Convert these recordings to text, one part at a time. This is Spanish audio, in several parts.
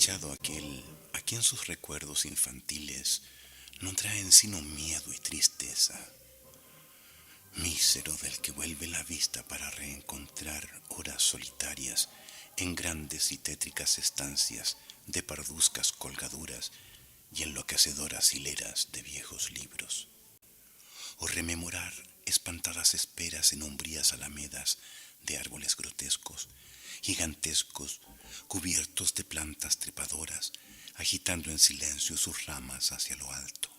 desdichado aquel a quien sus recuerdos infantiles no traen sino miedo y tristeza. Mísero del que vuelve la vista para reencontrar horas solitarias en grandes y tétricas estancias de parduzcas colgaduras y enloquecedoras hileras de viejos libros. O rememorar espantadas esperas en umbrías alamedas de árboles grotescos, gigantescos, cubiertos de plantas trepadoras, agitando en silencio sus ramas hacia lo alto.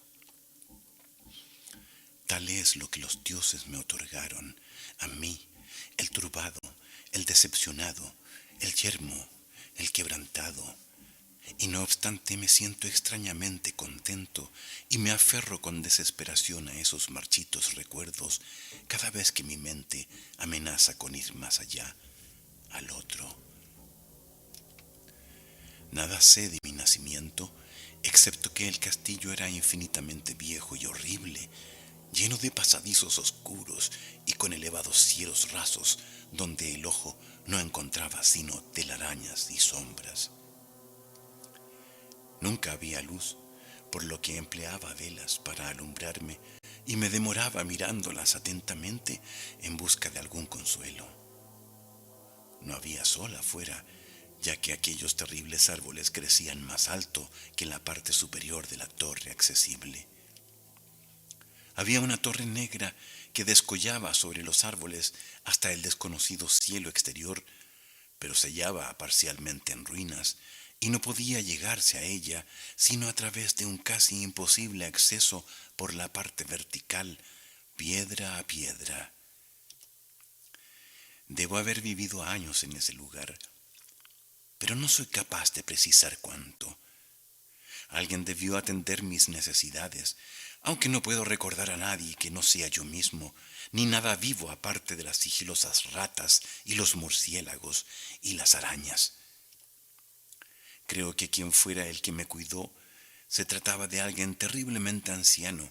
Tal es lo que los dioses me otorgaron, a mí, el turbado, el decepcionado, el yermo, el quebrantado. Y no obstante me siento extrañamente contento y me aferro con desesperación a esos marchitos recuerdos cada vez que mi mente amenaza con ir más allá, al otro. Nada sé de mi nacimiento, excepto que el castillo era infinitamente viejo y horrible, lleno de pasadizos oscuros y con elevados cielos rasos, donde el ojo no encontraba sino telarañas y sombras. Nunca había luz, por lo que empleaba velas para alumbrarme y me demoraba mirándolas atentamente en busca de algún consuelo. No había sol afuera, ya que aquellos terribles árboles crecían más alto que en la parte superior de la torre accesible. Había una torre negra que descollaba sobre los árboles hasta el desconocido cielo exterior, pero se hallaba parcialmente en ruinas y no podía llegarse a ella sino a través de un casi imposible acceso por la parte vertical, piedra a piedra. Debo haber vivido años en ese lugar, pero no soy capaz de precisar cuánto. Alguien debió atender mis necesidades, aunque no puedo recordar a nadie que no sea yo mismo, ni nada vivo aparte de las sigilosas ratas y los murciélagos y las arañas. Creo que quien fuera el que me cuidó se trataba de alguien terriblemente anciano,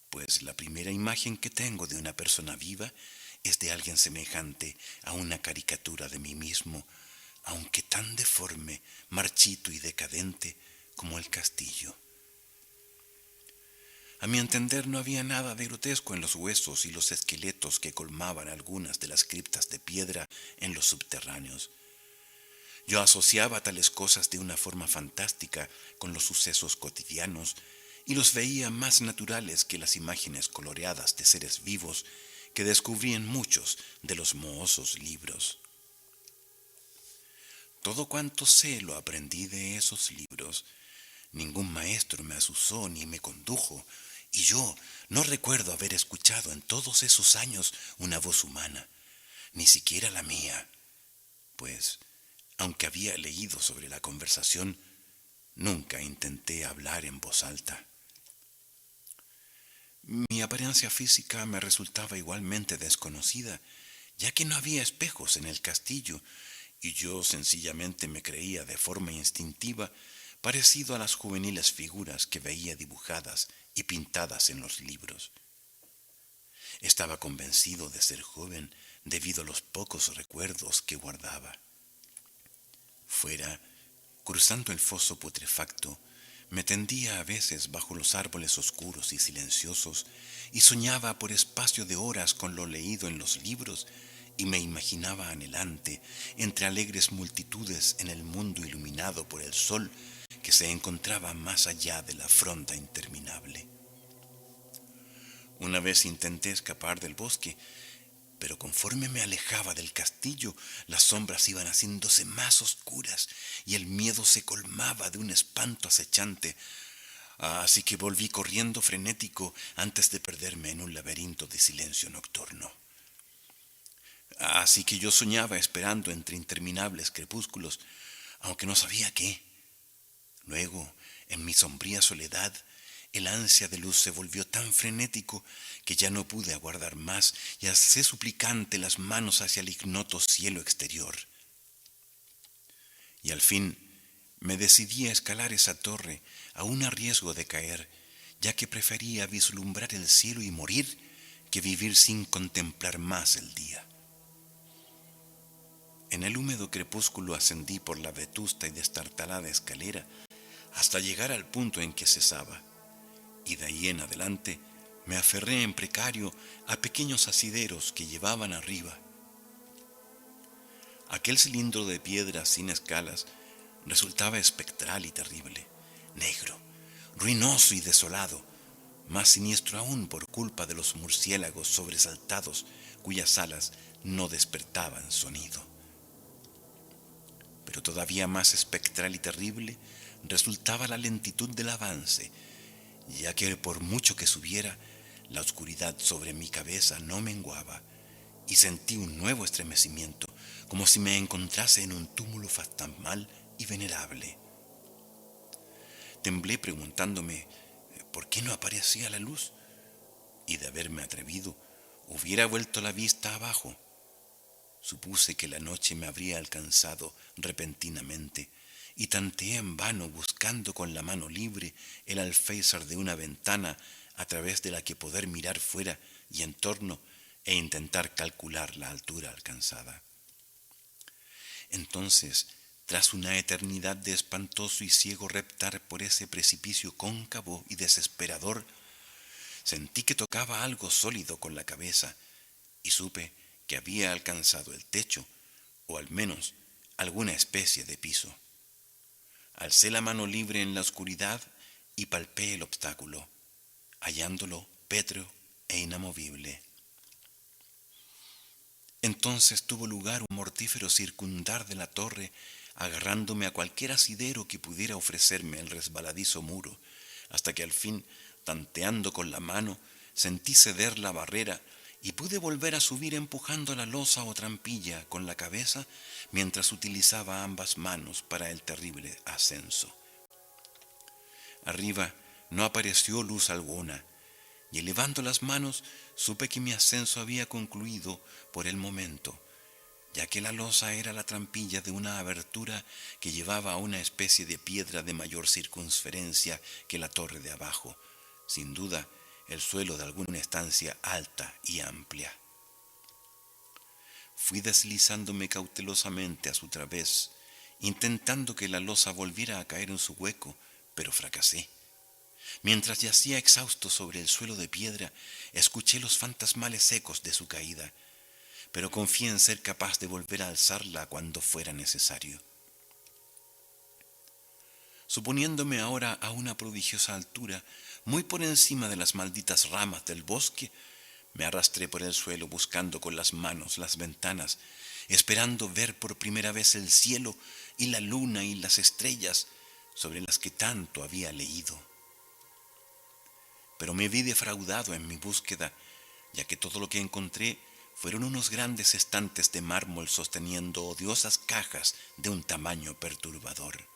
pues la primera imagen que tengo de una persona viva es de alguien semejante a una caricatura de mí mismo, aunque tan deforme, marchito y decadente como el castillo. A mi entender no había nada de grotesco en los huesos y los esqueletos que colmaban algunas de las criptas de piedra en los subterráneos. Yo asociaba tales cosas de una forma fantástica con los sucesos cotidianos y los veía más naturales que las imágenes coloreadas de seres vivos que descubrí en muchos de los mohosos libros. Todo cuanto sé lo aprendí de esos libros. Ningún maestro me azuzó ni me condujo, y yo no recuerdo haber escuchado en todos esos años una voz humana, ni siquiera la mía, pues, aunque había leído sobre la conversación, nunca intenté hablar en voz alta. Mi apariencia física me resultaba igualmente desconocida, ya que no había espejos en el castillo, y yo sencillamente me creía de forma instintiva parecido a las juveniles figuras que veía dibujadas y pintadas en los libros. Estaba convencido de ser joven debido a los pocos recuerdos que guardaba. Fuera, cruzando el foso putrefacto, me tendía a veces bajo los árboles oscuros y silenciosos y soñaba por espacio de horas con lo leído en los libros y me imaginaba anhelante entre alegres multitudes en el mundo iluminado por el sol que se encontraba más allá de la fronda interminable. Una vez intenté escapar del bosque, pero conforme me alejaba del castillo, las sombras iban haciéndose más oscuras y el miedo se colmaba de un espanto acechante, así que volví corriendo frenético antes de perderme en un laberinto de silencio nocturno. Así que yo soñaba esperando entre interminables crepúsculos, aunque no sabía qué. Luego, en mi sombría soledad, el ansia de luz se volvió tan frenético que ya no pude aguardar más y alcé suplicante las manos hacia el ignoto cielo exterior. Y al fin me decidí a escalar esa torre, aún a riesgo de caer, ya que prefería vislumbrar el cielo y morir que vivir sin contemplar más el día. En el húmedo crepúsculo ascendí por la vetusta y destartalada escalera hasta llegar al punto en que cesaba, y de ahí en adelante me aferré en precario a pequeños asideros que llevaban arriba. Aquel cilindro de piedra sin escalas resultaba espectral y terrible, negro, ruinoso y desolado, más siniestro aún por culpa de los murciélagos sobresaltados cuyas alas no despertaban sonido. Pero todavía más espectral y terrible resultaba la lentitud del avance, ya que por mucho que subiera, la oscuridad sobre mi cabeza no menguaba, y sentí un nuevo estremecimiento, como si me encontrase en un túmulo fantasmal y venerable. Temblé preguntándome por qué no aparecía la luz, y de haberme atrevido, hubiera vuelto la vista abajo. Supuse que la noche me habría alcanzado repentinamente y tanteé en vano buscando con la mano libre el alféizar de una ventana a través de la que poder mirar fuera y en torno e intentar calcular la altura alcanzada. Entonces, tras una eternidad de espantoso y ciego reptar por ese precipicio cóncavo y desesperador, sentí que tocaba algo sólido con la cabeza y supe que había alcanzado el techo, o al menos alguna especie de piso. Alcé la mano libre en la oscuridad y palpé el obstáculo, hallándolo pétreo e inamovible. Entonces tuvo lugar un mortífero circundar de la torre, agarrándome a cualquier asidero que pudiera ofrecerme el resbaladizo muro, hasta que al fin, tanteando con la mano, sentí ceder la barrera y pude volver a subir empujando la losa o trampilla con la cabeza mientras utilizaba ambas manos para el terrible ascenso. Arriba no apareció luz alguna, y elevando las manos supe que mi ascenso había concluido por el momento, ya que la losa era la trampilla de una abertura que llevaba a una especie de piedra de mayor circunferencia que la torre de abajo, sin duda el suelo de alguna estancia alta y amplia. Fui deslizándome cautelosamente a su través, intentando que la losa volviera a caer en su hueco, pero fracasé. Mientras yacía exhausto sobre el suelo de piedra, escuché los fantasmales ecos de su caída, pero confié en ser capaz de volver a alzarla cuando fuera necesario. Suponiéndome ahora a una prodigiosa altura, muy por encima de las malditas ramas del bosque, me arrastré por el suelo buscando con las manos las ventanas, esperando ver por primera vez el cielo y la luna y las estrellas sobre las que tanto había leído. Pero me vi defraudado en mi búsqueda, ya que todo lo que encontré fueron unos grandes estantes de mármol sosteniendo odiosas cajas de un tamaño perturbador.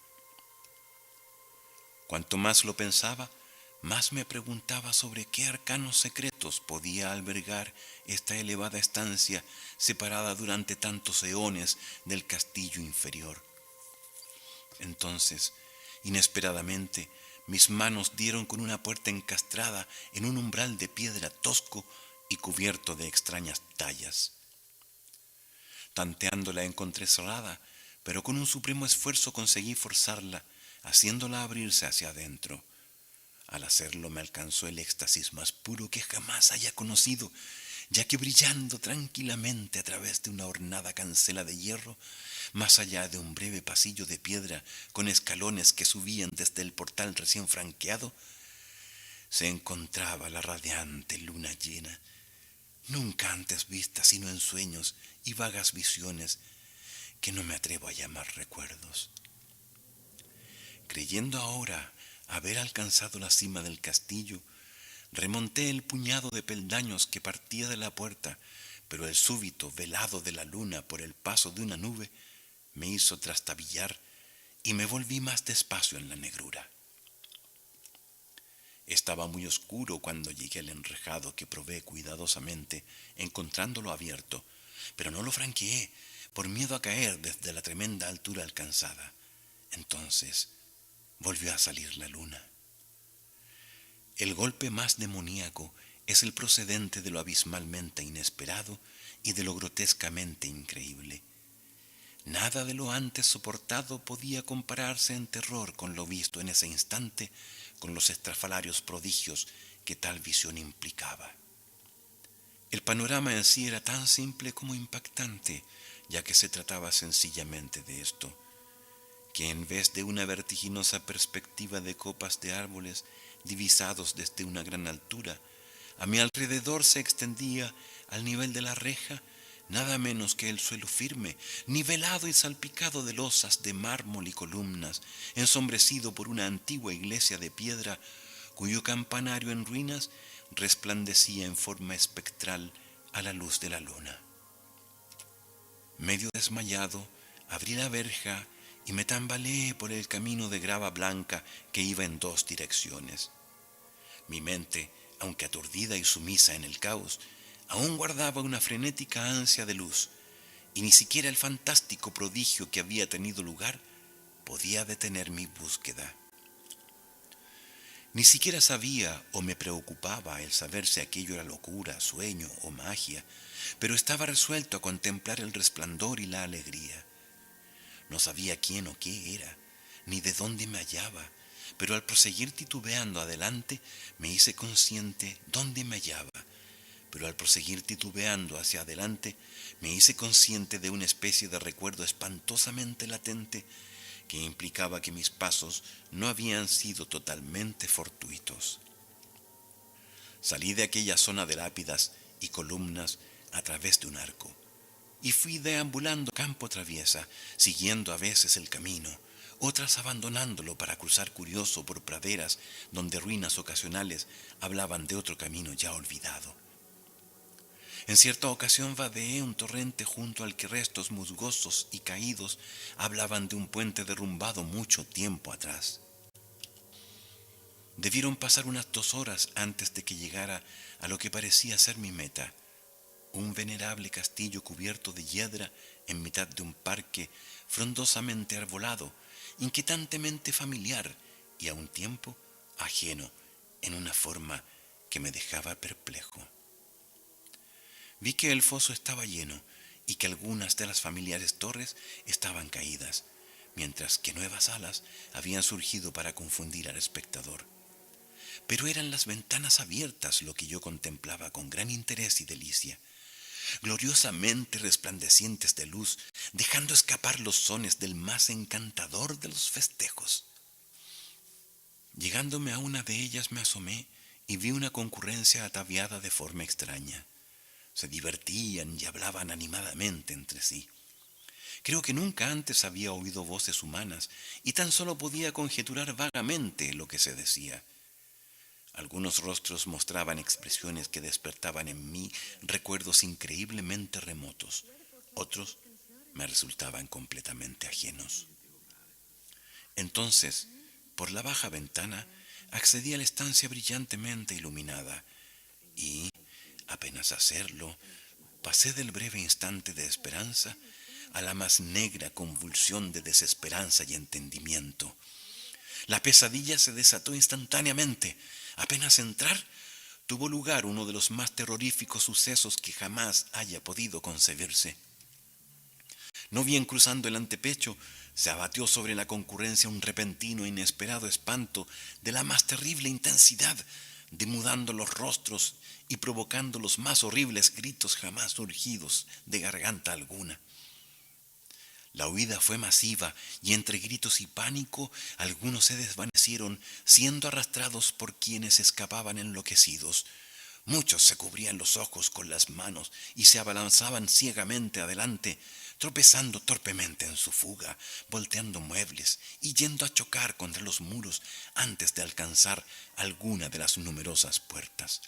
Cuanto más lo pensaba, más me preguntaba sobre qué arcanos secretos podía albergar esta elevada estancia separada durante tantos eones del castillo inferior. Entonces, inesperadamente, mis manos dieron con una puerta encastrada en un umbral de piedra tosco y cubierto de extrañas tallas. Tanteándola encontré cerrada, pero con un supremo esfuerzo conseguí forzarla, haciéndola abrirse hacia adentro. Al hacerlo me alcanzó el éxtasis más puro que jamás haya conocido, ya que brillando tranquilamente a través de una ornada cancela de hierro, más allá de un breve pasillo de piedra con escalones que subían desde el portal recién franqueado, se encontraba la radiante luna llena, nunca antes vista sino en sueños y vagas visiones que no me atrevo a llamar recuerdos. Creyendo ahora haber alcanzado la cima del castillo, remonté el puñado de peldaños que partía de la puerta, pero el súbito velado de la luna por el paso de una nube me hizo trastabillar y me volví más despacio en la negrura. Estaba muy oscuro cuando llegué al enrejado que probé cuidadosamente, encontrándolo abierto, pero no lo franqueé por miedo a caer desde la tremenda altura alcanzada. Entonces volvió a salir la luna. El golpe más demoníaco es el procedente de lo abismalmente inesperado y de lo grotescamente increíble. Nada de lo antes soportado podía compararse en terror con lo visto en ese instante, con los estrafalarios prodigios que tal visión implicaba. El panorama en sí era tan simple como impactante, ya que se trataba sencillamente de esto, que en vez de una vertiginosa perspectiva de copas de árboles divisados desde una gran altura, a mi alrededor se extendía, al nivel de la reja, nada menos que el suelo firme, nivelado y salpicado de losas de mármol y columnas, ensombrecido por una antigua iglesia de piedra, cuyo campanario en ruinas resplandecía en forma espectral a la luz de la luna. Medio desmayado, abrí la verja y me tambaleé por el camino de grava blanca que iba en dos direcciones. Mi mente, aunque aturdida y sumisa en el caos, aún guardaba una frenética ansia de luz, y ni siquiera el fantástico prodigio que había tenido lugar podía detener mi búsqueda. Ni siquiera sabía o me preocupaba el saber si aquello era locura, sueño o magia, pero estaba resuelto a contemplar el resplandor y la alegría. No sabía quién o qué era, ni de dónde me hallaba, pero al proseguir titubeando adelante me hice consciente dónde me hallaba. Pero al proseguir titubeando hacia adelante me hice consciente de una especie de recuerdo espantosamente latente que implicaba que mis pasos no habían sido totalmente fortuitos. Salí de aquella zona de lápidas y columnas a través de un arco y fui deambulando campo traviesa, siguiendo a veces el camino, otras abandonándolo para cruzar curioso por praderas donde ruinas ocasionales hablaban de otro camino ya olvidado. En cierta ocasión vadeé un torrente junto al que restos musgosos y caídos hablaban de un puente derrumbado mucho tiempo atrás. Debieron pasar unas 2 horas antes de que llegara a lo que parecía ser mi meta, un venerable castillo cubierto de hiedra en mitad de un parque frondosamente arbolado, inquietantemente familiar y a un tiempo ajeno en una forma que me dejaba perplejo. Vi que el foso estaba lleno y que algunas de las familiares torres estaban caídas, mientras que nuevas alas habían surgido para confundir al espectador. Pero eran las ventanas abiertas lo que yo contemplaba con gran interés y delicia, gloriosamente resplandecientes de luz, dejando escapar los sones del más encantador de los festejos. Llegándome a una de ellas me asomé y vi una concurrencia ataviada de forma extraña. Se divertían y hablaban animadamente entre sí. Creo que nunca antes había oído voces humanas y tan solo podía conjeturar vagamente lo que se decía. Algunos rostros mostraban expresiones que despertaban en mí recuerdos increíblemente remotos. Otros me resultaban completamente ajenos. Entonces, por la baja ventana, accedí a la estancia brillantemente iluminada y, apenas hacerlo, pasé del breve instante de esperanza a la más negra convulsión de desesperanza y entendimiento. La pesadilla se desató instantáneamente. Apenas entrar, tuvo lugar uno de los más terroríficos sucesos que jamás haya podido concebirse. No bien cruzando el antepecho, se abatió sobre la concurrencia un repentino e inesperado espanto de la más terrible intensidad, demudando los rostros y provocando los más horribles gritos jamás surgidos de garganta alguna. La huida fue masiva y entre gritos y pánico algunos se desvanecieron, siendo arrastrados por quienes escapaban enloquecidos. Muchos se cubrían los ojos con las manos y se abalanzaban ciegamente adelante, tropezando torpemente en su fuga, volteando muebles y yendo a chocar contra los muros antes de alcanzar alguna de las numerosas puertas.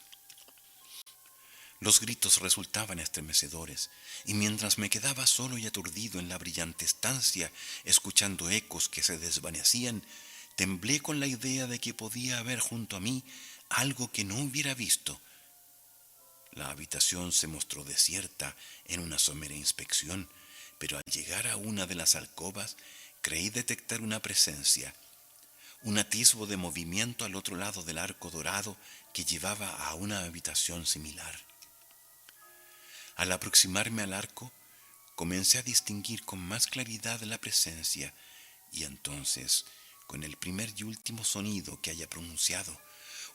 Los gritos resultaban estremecedores, y mientras me quedaba solo y aturdido en la brillante estancia, escuchando ecos que se desvanecían, temblé con la idea de que podía haber junto a mí algo que no hubiera visto. La habitación se mostró desierta en una somera inspección, pero al llegar a una de las alcobas creí detectar una presencia, un atisbo de movimiento al otro lado del arco dorado que llevaba a una habitación similar. Al aproximarme al arco, comencé a distinguir con más claridad la presencia, y entonces, con el primer y último sonido que haya pronunciado,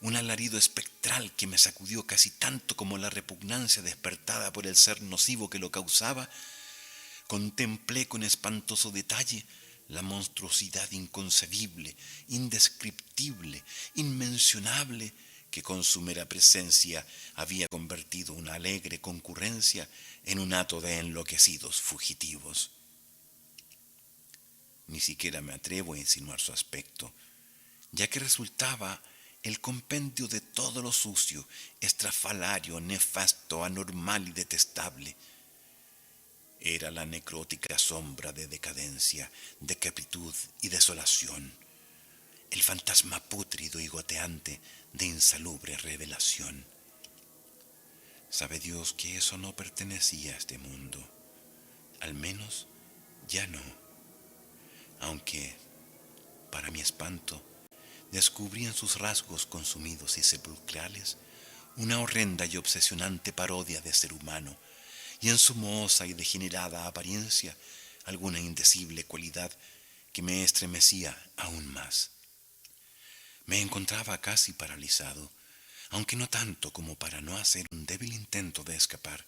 un alarido espectral que me sacudió casi tanto como la repugnancia despertada por el ser nocivo que lo causaba, contemplé con espantoso detalle la monstruosidad inconcebible, indescriptible, inmencionable, que con su mera presencia había convertido una alegre concurrencia en un hato de enloquecidos fugitivos. Ni siquiera me atrevo a insinuar su aspecto, ya que resultaba el compendio de todo lo sucio, estrafalario, nefasto, anormal y detestable. Era la necrótica sombra de decadencia, decrepitud y desolación, el fantasma pútrido y goteante de insalubre revelación. Sabe Dios que eso no pertenecía a este mundo, al menos ya no, aunque, para mi espanto, descubrí en sus rasgos consumidos y sepulcrales una horrenda y obsesionante parodia de ser humano, y en su mohosa y degenerada apariencia alguna indecible cualidad que me estremecía aún más. Me encontraba casi paralizado, aunque no tanto como para no hacer un débil intento de escapar,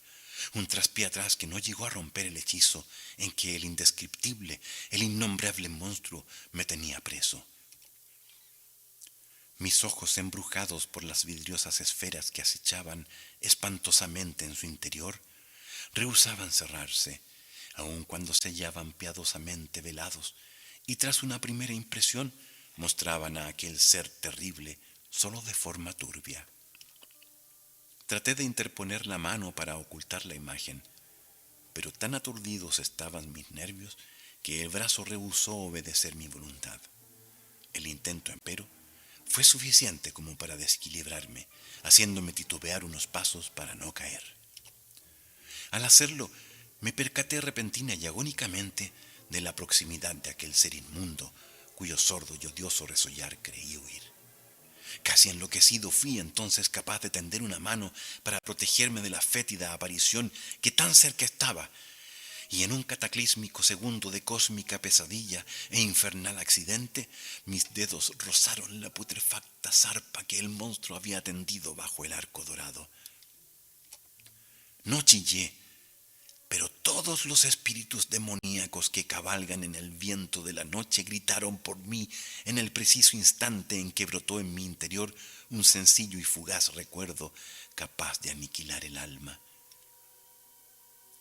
un traspié atrás que no llegó a romper el hechizo en que el indescriptible, el innombrable monstruo me tenía preso. Mis ojos, embrujados por las vidriosas esferas que acechaban espantosamente en su interior, rehusaban cerrarse, aun cuando se hallaban piadosamente velados, y tras una primera impresión mostraban a aquel ser terrible solo de forma turbia. Traté de interponer la mano para ocultar la imagen, pero tan aturdidos estaban mis nervios que el brazo rehusó obedecer mi voluntad. El intento, empero, fue suficiente como para desequilibrarme, haciéndome titubear unos pasos para no caer. Al hacerlo, me percaté repentina y agónicamente de la proximidad de aquel ser inmundo, cuyo sordo y odioso resollar creí oír. Casi enloquecido fui entonces capaz de tender una mano para protegerme de la fétida aparición que tan cerca estaba, y en un cataclísmico segundo de cósmica pesadilla e infernal accidente, mis dedos rozaron la putrefacta zarpa que el monstruo había tendido bajo el arco dorado. No chillé, pero todos los espíritus demoníacos que cabalgan en el viento de la noche gritaron por mí en el preciso instante en que brotó en mi interior un sencillo y fugaz recuerdo capaz de aniquilar el alma.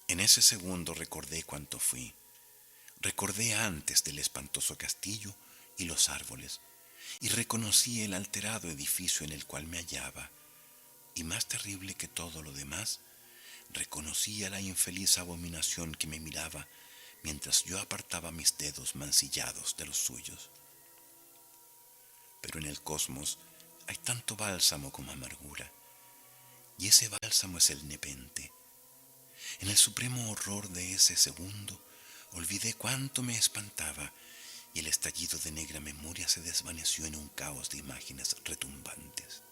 En ese segundo recordé cuánto fui. Recordé antes del espantoso castillo y los árboles, y reconocí el alterado edificio en el cual me hallaba, y más terrible que todo lo demás, reconocí a la infeliz abominación que me miraba mientras yo apartaba mis dedos mancillados de los suyos. Pero en el cosmos hay tanto bálsamo como amargura, y ese bálsamo es el nepente. En el supremo horror de ese segundo, olvidé cuánto me espantaba, y el estallido de negra memoria se desvaneció en un caos de imágenes retumbantes.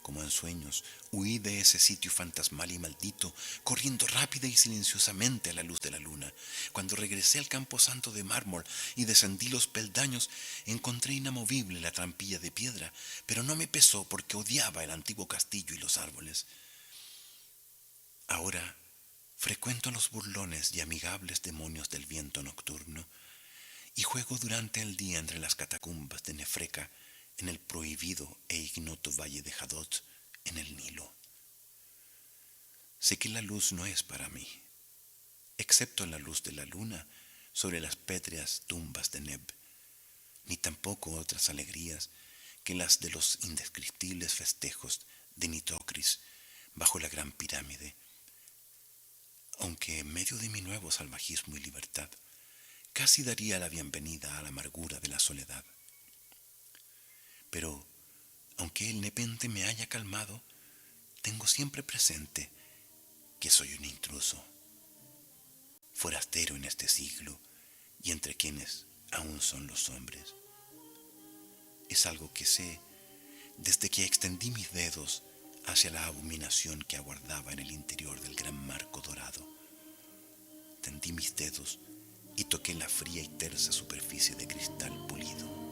Como en sueños, huí de ese sitio fantasmal y maldito, corriendo rápida y silenciosamente a la luz de la luna. Cuando regresé al camposanto de mármol y descendí los peldaños, encontré inamovible la trampilla de piedra, pero no me pesó porque odiaba el antiguo castillo y los árboles. Ahora frecuento los burlones y amigables demonios del viento nocturno y juego durante el día entre las catacumbas de Nefreca, en el prohibido e ignoto valle de Hadot, en el Nilo. Sé que la luz no es para mí, excepto la luz de la luna sobre las pétreas tumbas de Neb, ni tampoco otras alegrías que las de los indescriptibles festejos de Nitocris bajo la gran pirámide, aunque en medio de mi nuevo salvajismo y libertad, casi daría la bienvenida a la amargura de la soledad. Pero, aunque el nepente me haya calmado, tengo siempre presente que soy un intruso, forastero en este siglo y entre quienes aún son los hombres. Es algo que sé desde que extendí mis dedos hacia la abominación que aguardaba en el interior del gran marco dorado. mis dedos y toqué la fría y tersa superficie de cristal pulido.